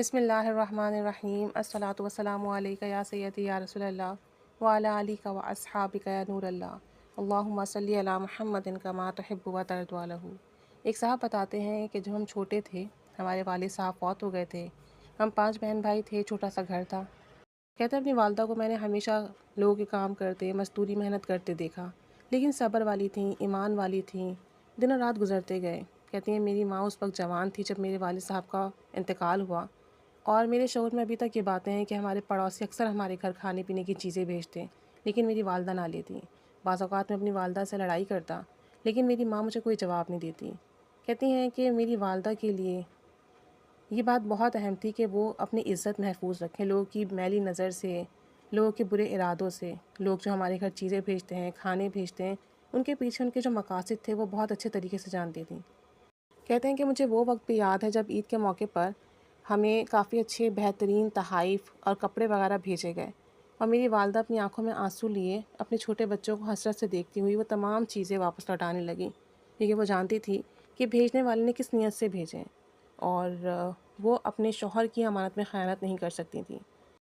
بسم اللہ الرحمن الرحیم الصلاۃ والسلام علیک یا سیدی یا رسول اللہ وعلی آلک و اصحابک یا نور اللہ اللہم صلی علی محمد کما تحب و ترضی عنہ۔ ایک صاحب بتاتے ہیں کہ جب ہم چھوٹے تھے ہمارے والد صاحب فوت ہو گئے تھے، ہم 5 بہن بھائی تھے، چھوٹا سا گھر تھا۔ کہتے ہیں اپنی والدہ کو میں نے ہمیشہ لوگوں کے کام کرتے، مزدوری محنت کرتے دیکھا، لیکن صبر والی تھیں، ایمان والی تھیں، دن اور رات گزرتے گئے۔ کہتی ہیں میری ماں اس وقت جوان تھی جب میرے والد صاحب کا انتقال ہوا، اور میرے شعور میں ابھی تک یہ باتیں ہیں کہ ہمارے پڑوسی اکثر ہمارے گھر کھانے پینے کی چیزیں بھیجتے، لیکن میری والدہ نہ لیتی۔ بعض اوقات میں اپنی والدہ سے لڑائی کرتا، لیکن میری ماں مجھے کوئی جواب نہیں دیتی۔ کہتی ہیں کہ میری والدہ کے لیے یہ بات بہت اہم تھی کہ وہ اپنی عزت محفوظ رکھیں، لوگوں کی میلی نظر سے، لوگوں کے برے ارادوں سے۔ لوگ جو ہمارے گھر چیزیں بھیجتے ہیں، کھانے بھیجتے ہیں، ان کے پیچھے ان کے جو مقاصد تھے وہ بہت اچھے طریقے سے جانتی تھیں۔ کہتے ہیں کہ مجھے وہ وقت بھی یاد ہے جب عید کے موقع پر ہمیں کافی اچھے بہترین تحائف اور کپڑے وغیرہ بھیجے گئے، اور میری والدہ اپنی آنکھوں میں آنسو لیے اپنے چھوٹے بچوں کو حسرت سے دیکھتی ہوئی وہ تمام چیزیں واپس لوٹانے لگیں، کیونکہ وہ جانتی تھی کہ بھیجنے والے نے کس نیت سے بھیجیں، اور وہ اپنے شوہر کی امانت میں خیانت نہیں کر سکتی تھیں۔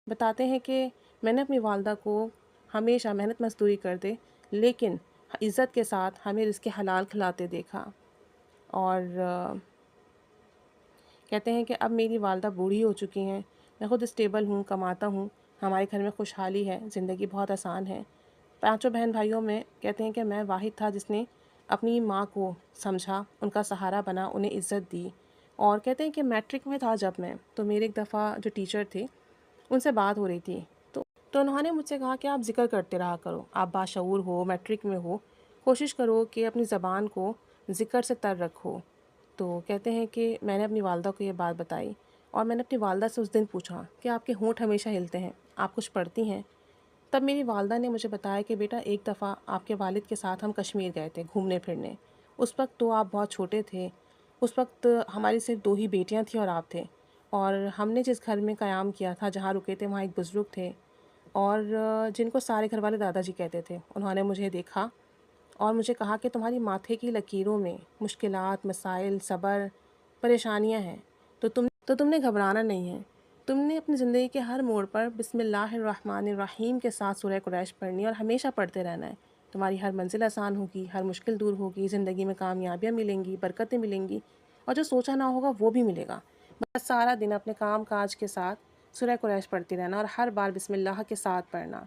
بتاتے ہیں کہ میں نے اپنی والدہ کو ہمیشہ محنت مزدوری کرتے لیکن عزت کے ساتھ ہمیں رزق حلال کھلاتے دیکھا، اور کہتے ہیں کہ اب میری والدہ بوڑھی ہو چکی ہیں، میں خود اسٹیبل ہوں، کماتا ہوں، ہمارے گھر میں خوشحالی ہے، زندگی بہت آسان ہے۔ 5 بہن بھائیوں میں کہتے ہیں کہ میں واحد تھا جس نے اپنی ماں کو سمجھا، ان کا سہارا بنا، انہیں عزت دی۔ اور کہتے ہیں کہ میٹرک میں تھا جب میں، تو میرے ایک دفعہ جو ٹیچر تھے ان سے بات ہو رہی تھی، تو انہوں نے مجھ سے کہا کہ آپ ذکر کرتے رہا کرو، آپ باشعور ہو، میٹرک میں ہو، کوشش کرو کہ اپنی زبان کو ذکر سے تر رکھو۔ تو کہتے ہیں کہ میں نے اپنی والدہ کو یہ بات بتائی، اور میں نے اپنی والدہ سے اس دن پوچھا کہ آپ کے ہونٹ ہمیشہ ہلتے ہیں، آپ کچھ پڑھتی ہیں؟ تب میری والدہ نے مجھے بتایا کہ بیٹا ایک دفعہ آپ کے والد کے ساتھ ہم کشمیر گئے تھے گھومنے پھرنے، اس وقت تو آپ بہت چھوٹے تھے، اس وقت ہماری صرف 2 ہی بیٹیاں تھیں اور آپ تھے، اور ہم نے جس گھر میں قیام کیا تھا، جہاں رکے تھے، وہاں ایک بزرگ تھے، اور جن کو سارے گھر والے دادا جی کہتے تھے۔ انہوں نے مجھے دیکھا اور مجھے کہا کہ تمہاری ماتھے کی لکیروں میں مشکلات، مسائل، صبر، پریشانیاں ہیں، تو تم نے گھبرانا نہیں ہے، تم نے اپنی زندگی کے ہر موڑ پر بسم اللہ الرحمن الرحیم کے ساتھ سورہ قریش پڑھنی اور ہمیشہ پڑھتے رہنا ہے۔ تمہاری ہر منزل آسان ہوگی، ہر مشکل دور ہوگی، زندگی میں کامیابیاں ملیں گی، برکتیں ملیں گی، اور جو سوچا نہ ہوگا وہ بھی ملے گا۔ بس سارا دن اپنے کام کاج کے ساتھ سورہ قریش پڑھتی رہنا اور ہر بار بسم اللہ کے ساتھ پڑھنا۔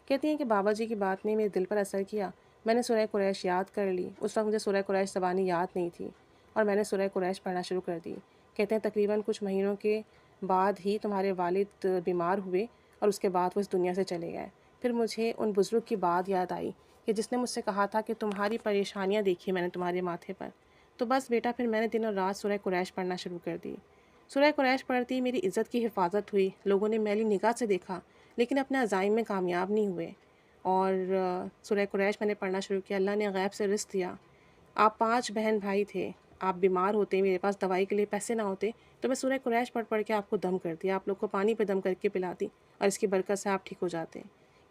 کہتی ہیں کہ بابا جی کی بات نے میرے دل پر اثر کیا، میں نے سورہ قریش یاد کر لی۔ اس وقت مجھے سورہ قریش زبانی یاد نہیں تھی، اور میں نے سورہ قریش پڑھنا شروع کر دی۔ کہتے ہیں تقریباً کچھ مہینوں کے بعد ہی تمہارے والد بیمار ہوئے، اور اس کے بعد وہ اس دنیا سے چلے گئے۔ پھر مجھے ان بزرگ کی بات یاد آئی کہ جس نے مجھ سے کہا تھا کہ تمہاری پریشانیاں دیکھی میں نے تمہارے ماتھے پر۔ تو بس بیٹا پھر میں نے دن اور رات سورہ قریش پڑھنا شروع کر دی۔ سورہ قریش پڑھتی میری عزت کی حفاظت ہوئی، لوگوں نے میلی نگاہ سے دیکھا لیکن اپنے عزائم میں کامیاب نہیں ہوئے، اور سورہ قریش میں نے پڑھنا شروع کیا۔ اللہ نے غیب سے رزق دیا۔ آپ 5 بہن بھائی تھے، آپ بیمار ہوتے، میرے پاس دوائی کے لیے پیسے نہ ہوتے، تو میں سورہ قریش پڑھ کے آپ کو دم کرتی، آپ لوگ کو پانی پہ دم کر کے پلاتی، اور اس کی برکت سے آپ ٹھیک ہو جاتے۔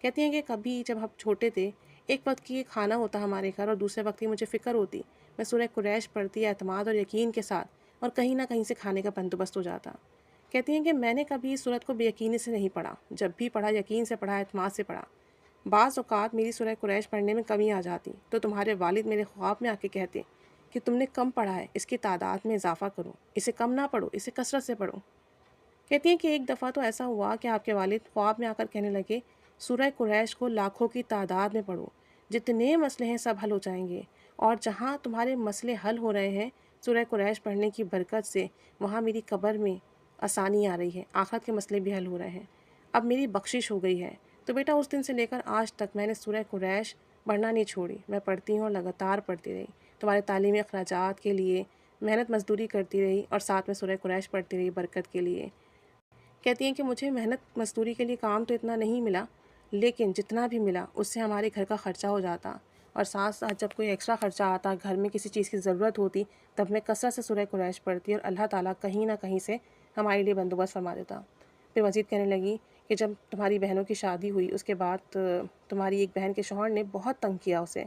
کہتی ہیں کہ کبھی جب ہم چھوٹے تھے، ایک وقت کی کھانا ہوتا ہمارے گھر اور دوسرے وقت کی مجھے فکر ہوتی، میں سورہ قریش پڑھتی اعتماد اور یقین کے ساتھ، اور کہیں نہ کہیں سے کھانے کا بندوبست ہو جاتا۔ کہتی ہیں کہ میں نے کبھی اس سورت کو بے یقینی سے نہیں پڑھا، جب بھی پڑھا یقین سے پڑھا، اعتماد سے پڑھا۔ بعض اوقات میری سورہ قریش پڑھنے میں کمی آ جاتی تو تمہارے والد میرے خواب میں آ کے کہتے کہ تم نے کم پڑھا ہے، اس کی تعداد میں اضافہ کرو، اسے کم نہ پڑھو، اسے کثرت سے پڑھو۔ کہتی ہیں کہ ایک دفعہ تو ایسا ہوا کہ آپ کے والد خواب میں آ کر کہنے لگے سورہ قریش کو لاکھوں کی تعداد میں پڑھو، جتنے مسئلے ہیں سب حل ہو جائیں گے، اور جہاں تمہارے مسئلے حل ہو رہے ہیں سورہ قریش پڑھنے کی برکت سے، وہاں میری قبر میں آسانی آ رہی ہے، آخرت کے مسئلے بھی حل ہو رہے ہیں، اب میری بخشش ہو گئی ہے۔ تو بیٹا اس دن سے لے کر آج تک میں نے سورہ قریش پڑھنا نہیں چھوڑی، میں پڑھتی ہوں اور لگاتار پڑھتی رہی، تمہارے تعلیمی اخراجات کے لیے محنت مزدوری کرتی رہی، اور ساتھ میں سورہ قریش پڑھتی رہی برکت کے لیے۔ کہتی ہیں کہ مجھے محنت مزدوری کے لیے کام تو اتنا نہیں ملا، لیکن جتنا بھی ملا اس سے ہمارے گھر کا خرچہ ہو جاتا، اور ساتھ ساتھ جب کوئی ایکسٹرا خرچہ آتا، گھر میں کسی چیز کی ضرورت ہوتی، تب میں کثرت سے سورہ قریش پڑھتی، اور اللہ تعالیٰ کہیں نہ کہیں سے ہمارے لیے بندوبست فرما دیتا۔ پھر مزید کہنے لگی کہ جب تمہاری بہنوں کی شادی ہوئی، اس کے بعد تمہاری ایک بہن کے شوہر نے بہت تنگ کیا اسے،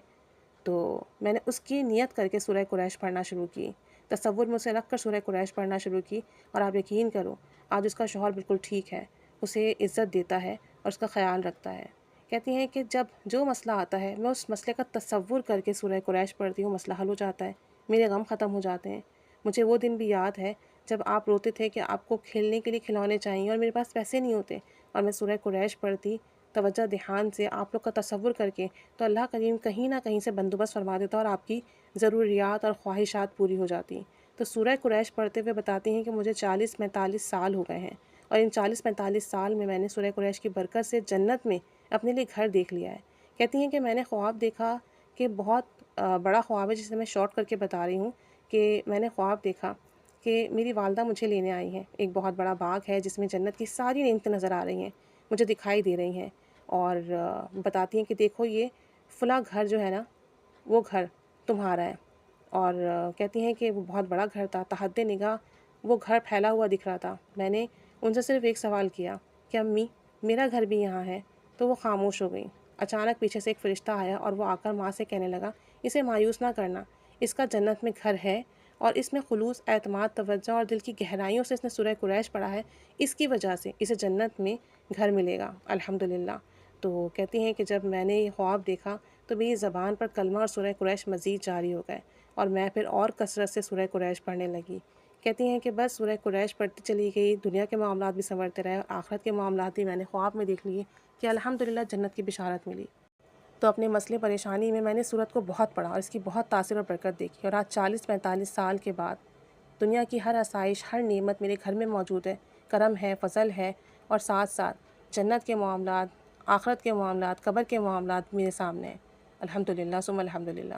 تو میں نے اس کی نیت کر کے سورہ قریش پڑھنا شروع کی، تصور میں اسے رکھ کر سورہ قریش پڑھنا شروع کی، اور آپ یقین کرو آج اس کا شوہر بالکل ٹھیک ہے، اسے عزت دیتا ہے اور اس کا خیال رکھتا ہے۔ کہتی ہیں کہ جب جو مسئلہ آتا ہے میں اس مسئلے کا تصور کر کے سورہ قریش پڑھتی ہوں، مسئلہ حل ہو جاتا ہے، میرے غم ختم ہو جاتے ہیں۔ مجھے وہ دن بھی یاد ہے جب آپ روتے تھے کہ آپ کو کھیلنے کے لیے کھلونے چاہیے اور میرے پاس پیسے نہیں ہوتے، اور میں سورہ قریش پڑھتی توجہ دھیان سے آپ لوگ کا تصور کر کے، تو اللہ کریم کہیں نہ کہیں سے بندوبست فرما دیتا اور آپ کی ضروریات اور خواہشات پوری ہو جاتی۔ تو سورہ قریش پڑھتے ہوئے بتاتی ہیں کہ مجھے 40-45 سال ہو گئے ہیں، اور ان 40-45 سال میں نے سورہ قریش کی برکت سے جنت میں اپنے لیے گھر دیکھ لیا ہے۔ کہتی ہیں کہ میں نے خواب دیکھا کہ بہت بڑا خواب ہے، جسے میں شارٹ کر کے بتا رہی ہوں، کہ میں نے خواب دیکھا کہ میری والدہ مجھے لینے آئی ہیں، ایک بہت بڑا باغ ہے جس میں جنت کی ساری نعمتیں نظر آ رہی ہیں، مجھے دکھائی دے رہی ہیں، اور بتاتی ہیں کہ دیکھو یہ فلاں گھر جو ہے نا، وہ گھر تمہارا ہے۔ اور کہتی ہیں کہ وہ بہت بڑا گھر تھا، تحت نگاہ وہ گھر پھیلا ہوا دکھ رہا تھا۔ میں نے ان سے صرف ایک سوال کیا کہ امی میرا گھر بھی یہاں ہے، تو وہ خاموش ہو گئیں۔ اچانک پیچھے سے ایک فرشتہ آیا اور وہ آ کر ماں سے کہنے لگا اسے مایوس نہ کرنا، اس کا جنت میں گھر ہے، اور اس میں خلوص، اعتماد، توجہ اور دل کی گہرائیوں سے اس نے سورہ قریش پڑھا ہے، اس کی وجہ سے اسے جنت میں گھر ملے گا الحمدللہ۔ تو کہتی ہیں کہ جب میں نے یہ خواب دیکھا تو میری زبان پر کلمہ اور سورہ قریش مزید جاری ہو گئے، اور میں پھر اور کثرت سے سورہ قریش پڑھنے لگی۔ کہتی ہیں کہ بس سورہ قریش پڑھتی چلی گئی، دنیا کے معاملات بھی سنورتے رہے اور آخرت کے معاملات بھی میں نے خواب میں دیکھ لیے کہ الحمدللہ جنت کی بشارت ملی۔ تو اپنے مسئلے پریشانی میں نے سورت کو بہت پڑھا اور اس کی بہت تاثیر اور برکت دیکھی، اور آج 40-45 سال کے بعد دنیا کی ہر آسائش، ہر نعمت میرے گھر میں موجود ہے، کرم ہے، فضل ہے، اور ساتھ ساتھ جنت کے معاملات، آخرت کے معاملات، قبر کے معاملات میرے سامنے ہیں۔ الحمدللہ ثم الحمدللہ۔